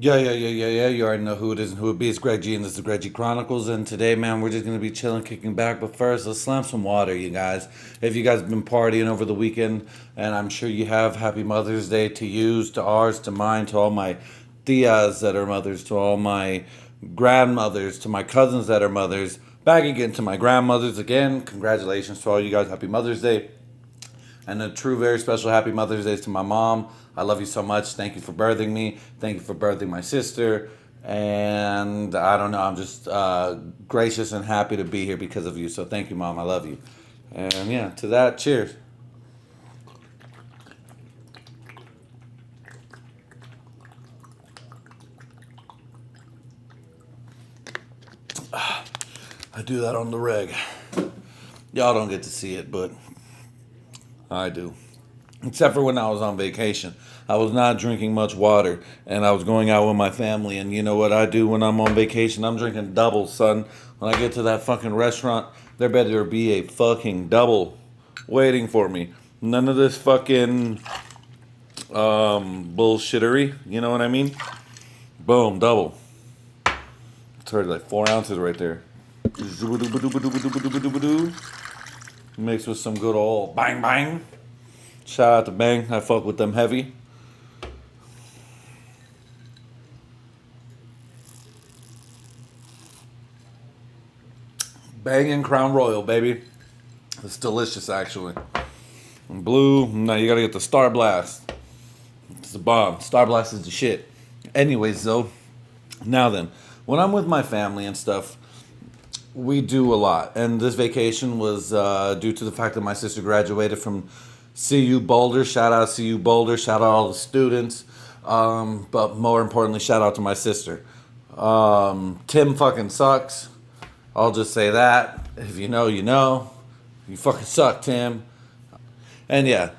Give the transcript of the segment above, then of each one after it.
Yeah. You already know who it is and who it be. It's Greg G, and this is the Greg G Chronicles. And today, man, we're just gonna be chilling, kicking back. But first, let's slam some water, you guys. If you guys have been partying over the weekend, and I'm sure you have, happy Mother's Day to yous, to ours, to mine, to all my tias that are mothers, to all my grandmothers, to my cousins that are mothers. Back again to my grandmothers again. Congratulations to all you guys. Happy Mother's Day. And a true, very special happy Mother's Day to my mom. I love you so much. Thank you for birthing me. Thank you for birthing my sister. And I don't know, I'm just gracious and happy to be here because of you. So thank you, Mom. I love you. And yeah, to that, cheers. I do that on the reg. Y'all don't get to see it, but I do. Except for when I was on vacation. I was not drinking much water, and I was going out with my family. And you know what I do when I'm on vacation? I'm drinking doubles, son. When I get to that fucking restaurant, there better be a fucking double waiting for me. None of this fucking bullshittery. You know what I mean? Boom, double. It's already like 4 ounces right there. Mixed with some good old bang bang. Shout out to Bang. I fuck with them heavy. Bang and Crown Royal, baby. It's delicious, actually. And blue. Now you gotta get the Star Blast. It's the bomb. Star Blast is the shit. Anyways, though, now then, when I'm with my family and stuff, we do a lot. And this vacation was due to the fact that my sister graduated from CU Boulder. Shout out CU Boulder. Shout out all the students. But more importantly, shout out to my sister. Tim fucking sucks. I'll just say that. If you know, you know. You fucking suck, Tim. And yeah,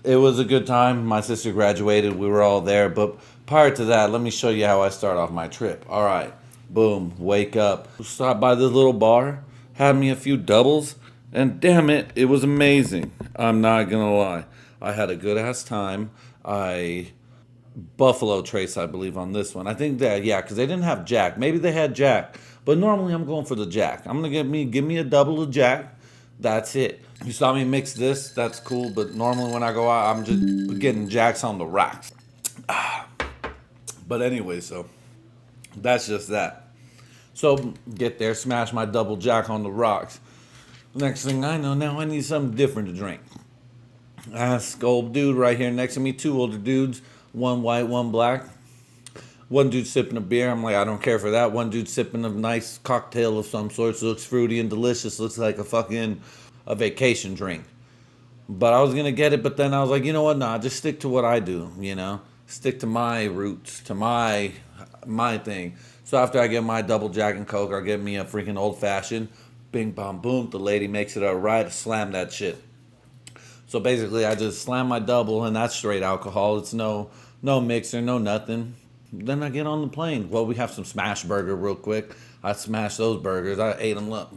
it was a good time. My sister graduated. We were all there. But prior to that, let me show you how I start off my trip. All right. Boom. Wake up. Stop by this little bar. Had me a few doubles. And damn it, it was amazing. I'm not going to lie. I had a good ass time. I Buffalo Trace, I believe, on this one. I think that, yeah, because they didn't have Jack. Maybe they had Jack, but normally I'm going for the Jack. I'm gonna give me a double of Jack. That's it. You saw me mix this. That's cool. But normally when I go out, I'm just getting Jacks on the rocks. But anyway, so that's just that. So get there, smash my double Jack on the rocks. Next thing I know, now I need something different to drink. Ask old dude right here next to me, two older dudes, one white, one black. One dude sipping a beer. I'm like, I don't care for that. One dude sipping a nice cocktail of some sort. Looks fruity and delicious. Looks like a vacation drink. But I was gonna get it, but then I was like, you know what? Nah, just stick to what I do. You know, stick to my roots, to my thing. So after I get my double Jack and Coke, I'll get me a freaking old fashioned. Bing bong boom. The lady makes it all right. Slam that shit. So basically, I just slam my double, and that's straight alcohol. It's no mixer, no nothing. Then I get on the plane. Well, we have some smash burger real quick. I smashed those burgers. I ate them up.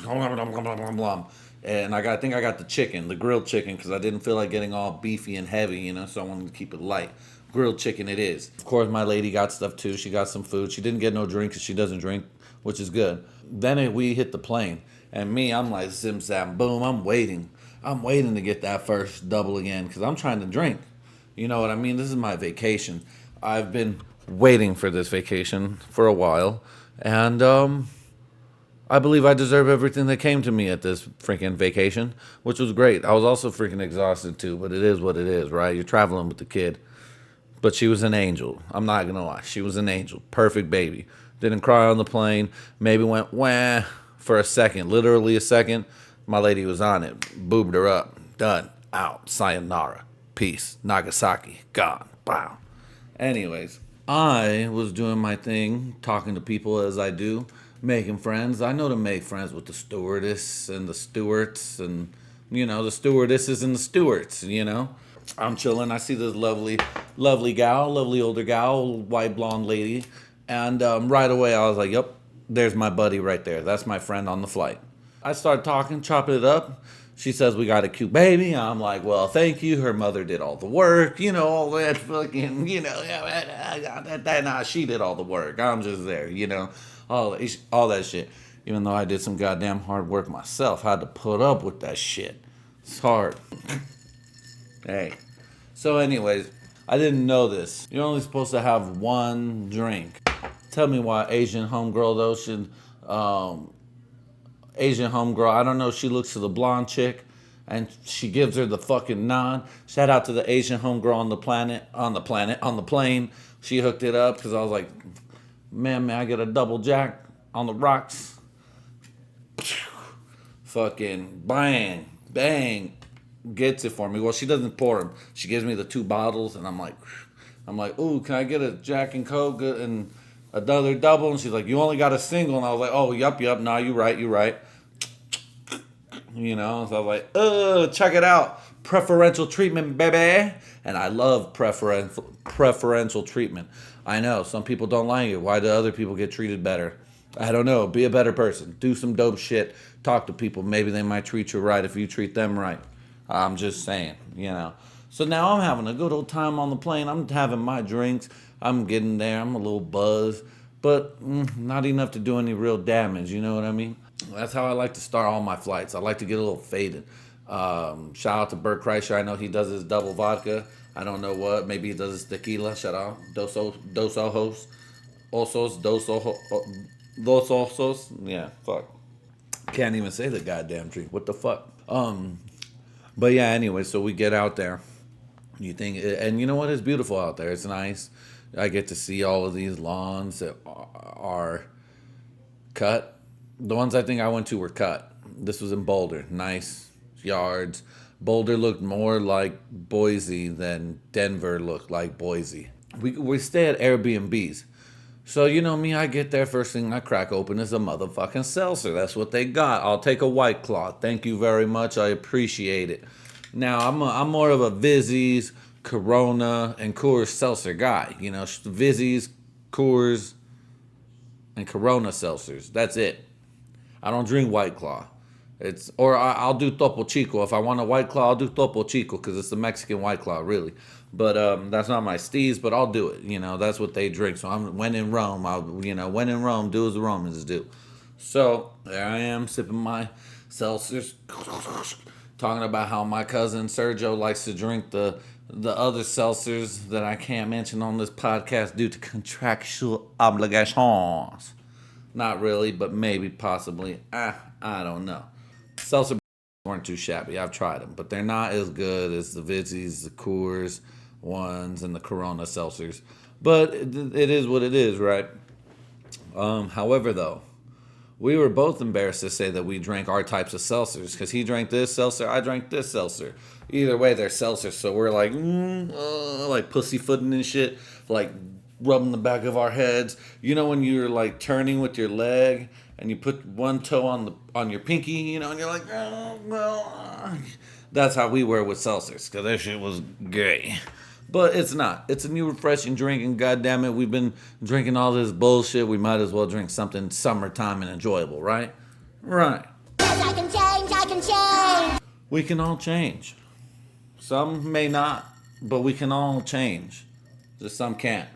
And I think I got the chicken, the grilled chicken, because I didn't feel like getting all beefy and heavy, so I wanted to keep it light. Grilled chicken it is. Of course, my lady got stuff too. She got some food. She didn't get no drink because she doesn't drink, which is good. Then we hit the plane. And me, I'm like, zim, zam, boom. I'm waiting. I'm waiting to get that first double again because I'm trying to drink. You know what I mean? This is my vacation. I've been waiting for this vacation for a while. And I believe I deserve everything that came to me at this freaking vacation, which was great. I was also freaking exhausted too, but it is what it is, right? You're traveling with the kid. But she was an angel. I'm not going to lie. She was an angel. Perfect baby. Didn't cry on the plane. Maybe went wah for a second. Literally a second. My lady was on it. Boobed her up. Done. Out. Sayonara. Peace. Nagasaki. Gone. Wow. Anyways, I was doing my thing, talking to people as I do, making friends. I know to make friends with the stewardess and the stewards and, the stewardesses and the stewards. I'm chilling. I see this lovely gal, lovely older gal, white blonde lady. And right away I was like, yep, there's my buddy right there. That's my friend on the flight. I started talking, chopping it up. She says we got a cute baby. I'm like, well, thank you. Her mother did all the work, all that fucking, nah, she did all the work. I'm just there, all that shit. Even though I did some goddamn hard work myself, I had to put up with that shit. It's hard. Hey. So, anyways, I didn't know this. You're only supposed to have one drink. Tell me why Asian homegirl though should. Asian homegirl, I don't know. She looks to the blonde chick, and she gives her the fucking nod. Shout out to the Asian homegirl on the plane. She hooked it up because I was like, man, I get a double jack on the rocks. Fucking bang, bang, gets it for me. Well, she doesn't pour them. She gives me the 2 bottles, and I'm like, ooh, can I get a Jack and Coke and another double? And she's like, you only got a single. And I was like, oh, yup, nah, you right. So I was like, check it out. Preferential treatment, baby. And I love preferential treatment. I know, some people don't like it. Why do other people get treated better? I don't know. Be a better person. Do some dope shit. Talk to people. Maybe they might treat you right if you treat them right. I'm just saying, So now I'm having a good old time on the plane. I'm having my drinks. I'm getting there. I'm a little buzzed. But not enough to do any real damage. You know what I mean? That's how I like to start all my flights. I like to get a little faded. Shout out to Bert Kreischer. I know he does his double vodka. I don't know what. Maybe he does his tequila. Shout out. Dos ojos. Dos osos. Yeah, fuck. Can't even say the goddamn drink. What the fuck? But yeah, anyway, so we get out there. You think, and you know what? It's beautiful out there. It's nice. I get to see all of these lawns that are cut. The ones I think I went to were cut. This was in Boulder. Nice yards. Boulder looked more like Boise than Denver looked like Boise. We stay at Airbnbs. So, you know me, I get there, first thing I crack open is a motherfucking seltzer. That's what they got. I'll take a White Claw. Thank you very much. I appreciate it. Now, I'm more of a Vizzies, Corona, and Coors seltzer guy. Vizzies, Coors, and Corona seltzers. That's it. I don't drink White Claw. I'll do Topo Chico. If I want a White Claw, I'll do Topo Chico because it's the Mexican White Claw, really. But that's not my steez, but I'll do it. That's what they drink. So when in Rome, when in Rome, do as the Romans do. So there I am sipping my seltzers, talking about how my cousin Sergio likes to drink the other seltzers that I can't mention on this podcast due to contractual obligations. Not really, but maybe, possibly. I don't know. Seltzer weren't too shabby. I've tried them, but they're not as good as the Vizzies, the Coors ones, and the Corona seltzers. But it is what it is, right? However, though, we were both embarrassed to say that we drank our types of seltzers because he drank this seltzer, I drank this seltzer. Either way, they're seltzers, so we're like, like pussyfooting and shit, like rubbing the back of our heads. When you're like turning with your leg and you put one toe on your pinky, and you're like, oh, well. That's how we were with seltzers, because that shit was gay. But it's not. It's a new refreshing drink, and goddammit, we've been drinking all this bullshit. We might as well drink something summertime and enjoyable, right? Right. Yes, I can change. We can all change. Some may not, but we can all change. Just some can't.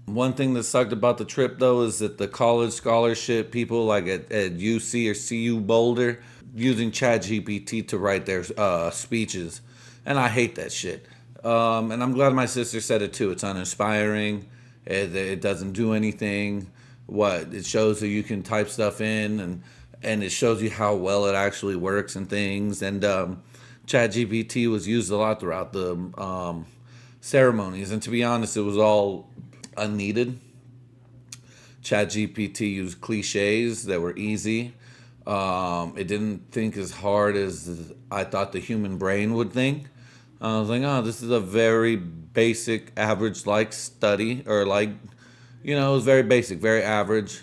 One thing that sucked about the trip, though, is that the college scholarship people, like at UC or CU Boulder, using ChatGPT to write their speeches. And I hate that shit. And I'm glad my sister said it, too. It's uninspiring. It doesn't do anything. It shows that you can type stuff in, and it shows you how well it actually works and things. And ChatGPT was used a lot throughout the ceremonies. And to be honest, it was all unneeded. ChatGPT used cliches that were easy. It didn't think as hard as I thought the human brain would think. I was like, oh, this is a very basic, average-like study, or it was very basic, very average.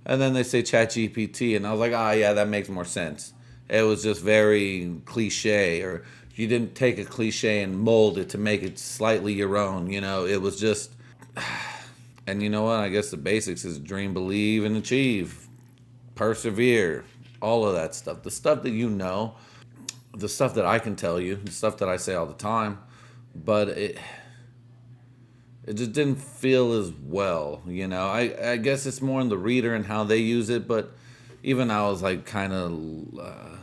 And then they say ChatGPT, and I was like, yeah, that makes more sense. It was just very cliche, or you didn't take a cliche and mold it to make it slightly your own. It was just, and you know what? I guess the basics is dream, believe, and achieve. Persevere, all of that stuff. The stuff that the stuff that I can tell you, the stuff that I say all the time, but it just didn't feel as well, you know. I guess it's more in the reader and how they use it, but even I was like kind of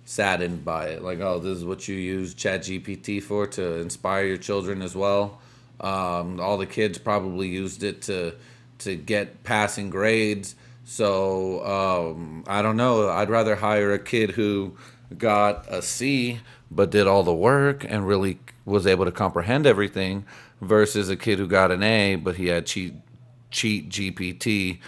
saddened by it. Like, oh, this is what you use ChatGPT for, to inspire your children as well. All the kids probably used it to get passing grades. So I don't know. I'd rather hire a kid who got a C but did all the work and really was able to comprehend everything versus a kid who got an A but he had cheat GPT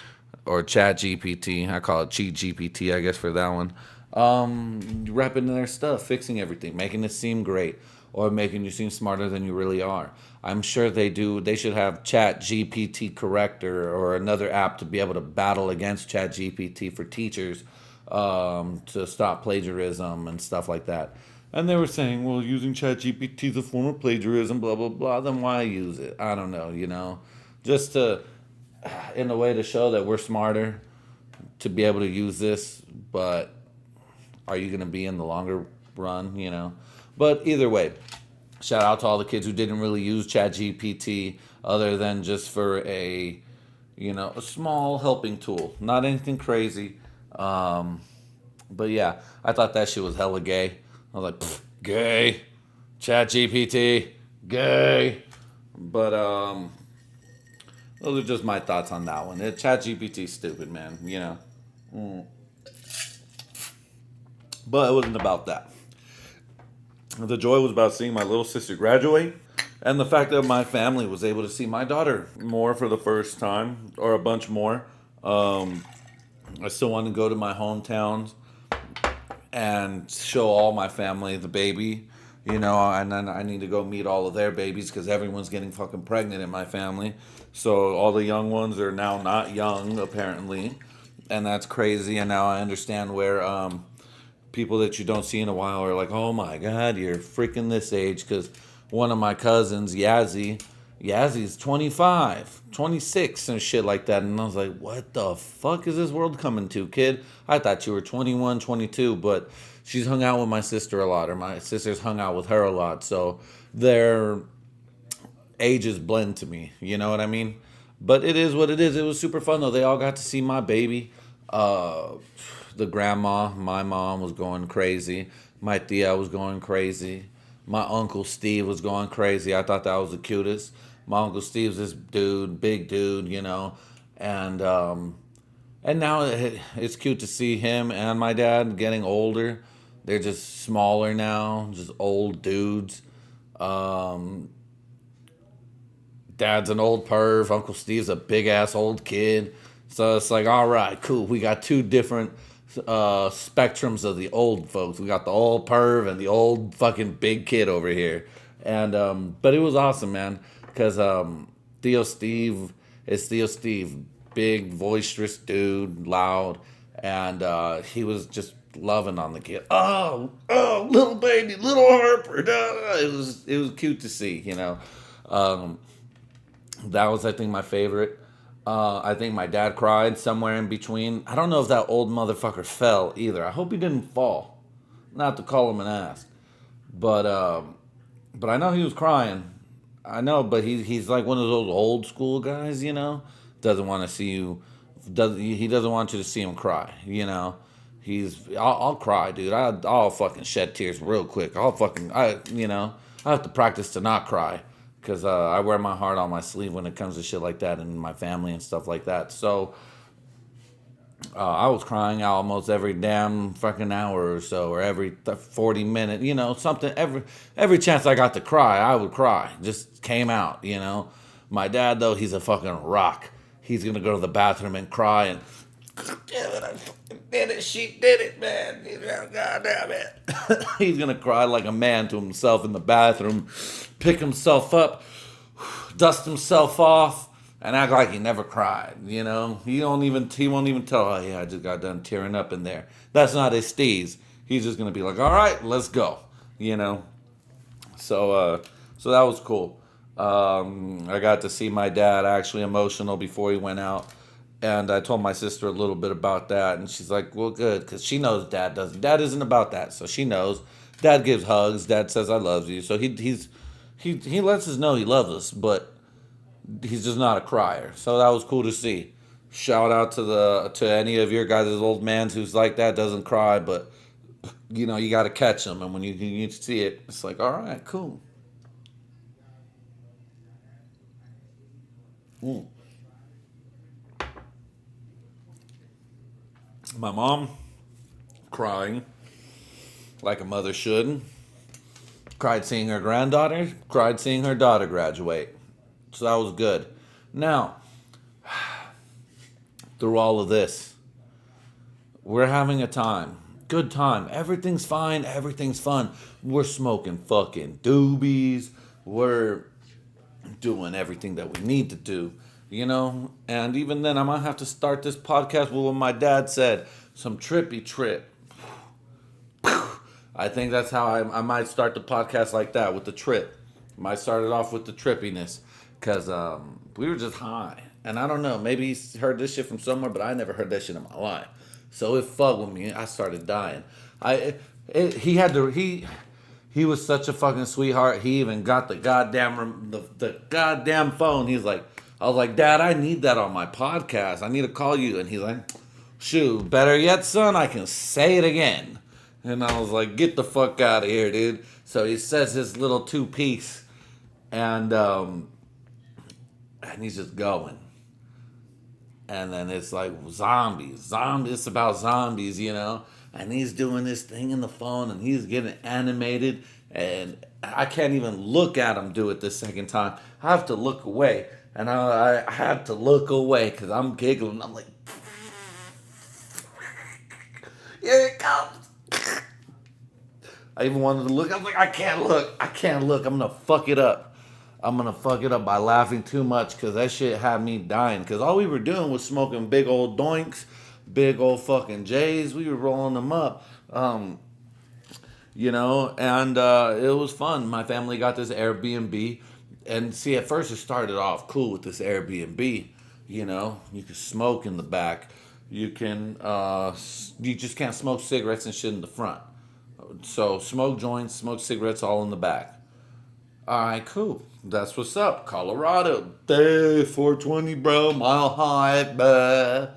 or chat GPT. I call it cheat GPT, I guess, for that one. Repping their stuff, fixing everything, making it seem great, or making you seem smarter than you really are. I'm sure they do. They should have Chat GPT Corrector or another app to be able to battle against Chat GPT for teachers, to stop plagiarism and stuff like that. And they were saying, well, using Chat GPT is a form of plagiarism, blah, blah, blah. Then why use it? I don't know, you know. Just to, in a way to show that we're smarter to be able to use this, but are you going to be in the longer run, you know? But either way, shout out to all the kids who didn't really use ChatGPT other than just for a, you know, a small helping tool. Not anything crazy. But yeah, I thought that shit was hella gay. I was like, "Pfft, gay. ChatGPT, gay." But those are just my thoughts on that one. ChatGPT's stupid, man, you know. But it wasn't about that. The joy was about seeing my little sister graduate and the fact that my family was able to see my daughter more for the first time, or a bunch more. I still want to go to my hometowns and show all my family the baby, you know, and then I need to go meet all of their babies because everyone's getting fucking pregnant in my family. So all the young ones are now not young, apparently, and that's crazy. And now I understand where people that you don't see in a while are like, oh my God, you're freaking this age. Because one of my cousins, Yazzy's 25, 26 and shit like that. And I was like, what the fuck is this world coming to, kid? I thought you were 21, 22, but she's hung out with my sister a lot, or my sister's hung out with her a lot. So their ages blend to me, you know what I mean? But it is what it is. It was super fun though. They all got to see my baby. The grandma, my mom, was going crazy. My tia was going crazy. My Uncle Steve was going crazy. I thought that was the cutest. My Uncle Steve's this dude, big dude, you know. And now it's cute to see him and my dad getting older. They're just smaller now, just old dudes. Dad's an old perv. Uncle Steve's a big ass old kid. So it's like, all right, cool. We got two different spectrums of the old folks. We got the old perv and the old fucking big kid over here. And but it was awesome, man, because Theo Steve is Theo Steve, big boisterous dude, loud, and he was just loving on the kid. Oh, little baby, little Harper. It was cute to see, you know. That was, I think, my favorite. I think my dad cried somewhere in between. I don't know if that old motherfucker fell either. I hope he didn't fall. Not to call him an ass. But I know he was crying. I know, but he's like one of those old school guys, you know? Doesn't want to see you. He doesn't want you to see him cry, you know? I'll cry, dude. I'll fucking shed tears real quick. I have to practice to not cry. Because I wear my heart on my sleeve when it comes to shit like that and my family and stuff like that. So I was crying almost every damn fucking hour or so, or every 40 minutes, you know, something. Every chance I got to cry, I would cry. Just came out, you know. My dad, though, he's a fucking rock. He's going to go to the bathroom and cry and, damn it, I fucking did it. She did it, man. God damn it. He's going to cry like a man to himself in the bathroom, pick himself up, dust himself off, and act like he never cried, you know? He won't even tell, oh yeah, I just got done tearing up in there. That's not his steez. He's just going to be like, all right, let's go, you know? So that was cool. I got to see my dad actually emotional before he went out. And I told my sister a little bit about that, and she's like, "Well, good," because she knows Dad doesn't. Dad isn't about that, so she knows. Dad gives hugs. Dad says, "I love you." So he lets us know he loves us, but he's just not a crier. So that was cool to see. Shout out to any of your guys' old mans who's like that, doesn't cry, but you got to catch them, and when you see it, it's like, all right, cool. Mm. My mom crying like a mother should. Cried seeing her granddaughter. Cried seeing her daughter graduate. So that was good. Now, through all of this, we're having a time. Good time. Everything's fine. Everything's fun. We're smoking fucking doobies. We're doing everything that we need to do, And even then, I might have to start this podcast with what my dad said, some trippy trip. I think that's how I might start the podcast like that, with the trip. Might start it off with the trippiness, because we were just high. And I don't know, maybe he's heard this shit from somewhere, but I never heard that shit in my life. So it fucked with me. I started dying. He was such a fucking sweetheart. He even got the goddamn phone. I was like, Dad, I need that on my podcast. I need to call you. And he's like, shoot, better yet, son, I can say it again. And I was like, get the fuck out of here, dude. So he says his little two-piece, and he's just going. And then it's like zombies. It's about zombies, And he's doing this thing in the phone, and he's getting animated, and I can't even look at him do it the second time. I have to look away, and I have to look away because I'm giggling. I'm like, here it comes. I even wanted to look. I was like, I can't look. I'm going to fuck it up. By laughing too much, because that shit had me dying. Because all we were doing was smoking big old doinks, big old fucking J's. We were rolling them up. And it was fun. My family got this Airbnb. And see, at first it started off cool with this Airbnb. You can smoke in the back. You just can't smoke cigarettes and shit in the front. So smoke joints, smoke cigarettes all in the back. All right, cool. That's what's up. Colorado. Day 420, bro. Mile high, bruh.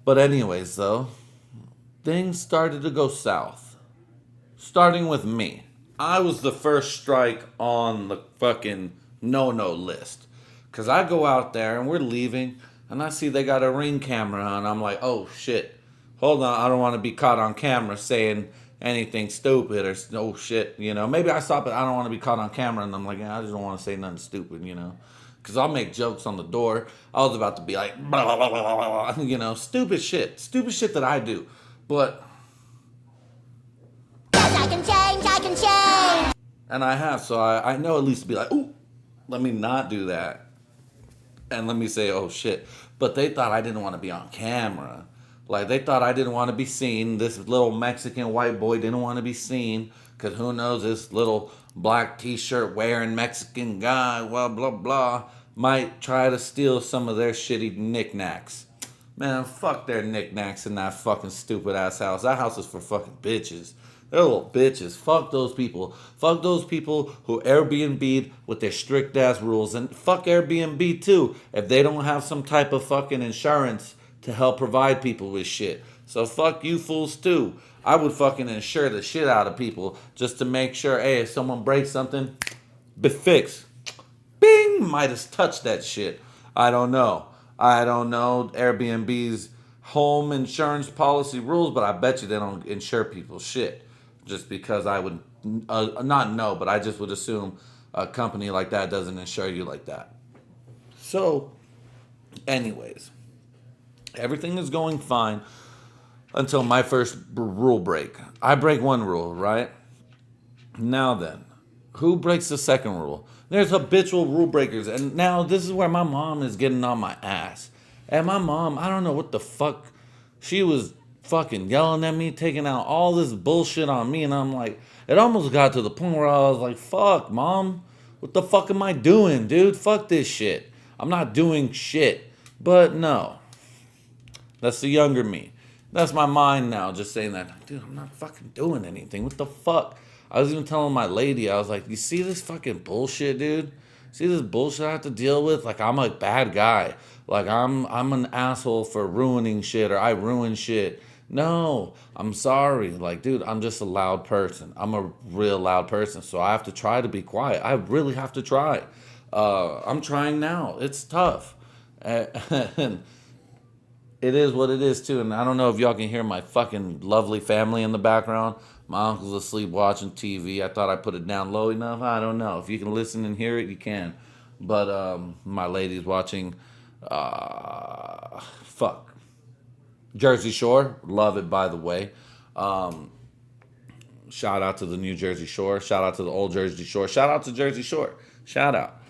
But anyways, though, things started to go south. Starting with me. I was the first strike on the fucking no-no list. Because I go out there and we're leaving, and I see they got a Ring camera on. I'm like, oh, shit. Hold on, I don't want to be caught on camera saying anything stupid or oh shit, Maybe I stop it. I don't want to be caught on camera, and I'm like, I just don't want to say nothing stupid, Because I'll make jokes on the door. I was about to be like, blah, blah, blah, blah, blah, stupid shit that I do. But Yes, I can change. And I have, so I know at least to be like, ooh, let me not do that. And let me say, oh shit. But they thought I didn't want to be on camera. Like, they thought I didn't want to be seen. This little Mexican white boy didn't want to be seen. Because who knows, this little black t-shirt wearing Mexican guy, blah, blah, blah, might try to steal some of their shitty knickknacks. Man, fuck their knickknacks in that fucking stupid ass house. That house is for fucking bitches. They're little bitches. Fuck those people. Fuck those people who Airbnb'd with their strict ass rules. And fuck Airbnb too, if they don't have some type of fucking insurance to help provide people with shit. So fuck you fools too. I would fucking insure the shit out of people just to make sure, hey, if someone breaks something, be fixed. Bing! Midas touched that shit. I don't know Airbnb's home insurance policy rules, but I bet you they don't insure people's shit. Just because I would not know, but I just would assume a company like that doesn't insure you like that. So, anyways, everything is going fine until my first rule break. I break one rule, right? Now then, who breaks the second rule? There's habitual rule breakers. And now this is where my mom is getting on my ass. And my mom, I don't know what the fuck, she was fucking yelling at me, taking out all this bullshit on me. And I'm like, it almost got to the point where I was like, fuck, Mom, what the fuck am I doing, dude? Fuck this shit. I'm not doing shit. But no, that's the younger me. That's my mind now, just saying that, dude, I'm not fucking doing anything. What the fuck? I was even telling my lady, I was like, you see this fucking bullshit, dude? See this bullshit I have to deal with? Like, I'm a bad guy. Like, I'm an asshole for ruining shit, or I ruin shit. No, I'm sorry. Like, dude, I'm just a loud person. I'm a real loud person, so I have to try to be quiet. I really have to try. I'm trying now. It's tough. And it is what it is too. And I don't know if y'all can hear my fucking lovely family in the background. My uncle's asleep watching TV. I thought I put it down low enough. I don't know. If you can listen and hear it, you can. But my lady's watching fuck. Jersey Shore. Love it, by the way. Shout out to the New Jersey Shore. Shout out to the old Jersey Shore. Shout out to Jersey Shore. Shout out.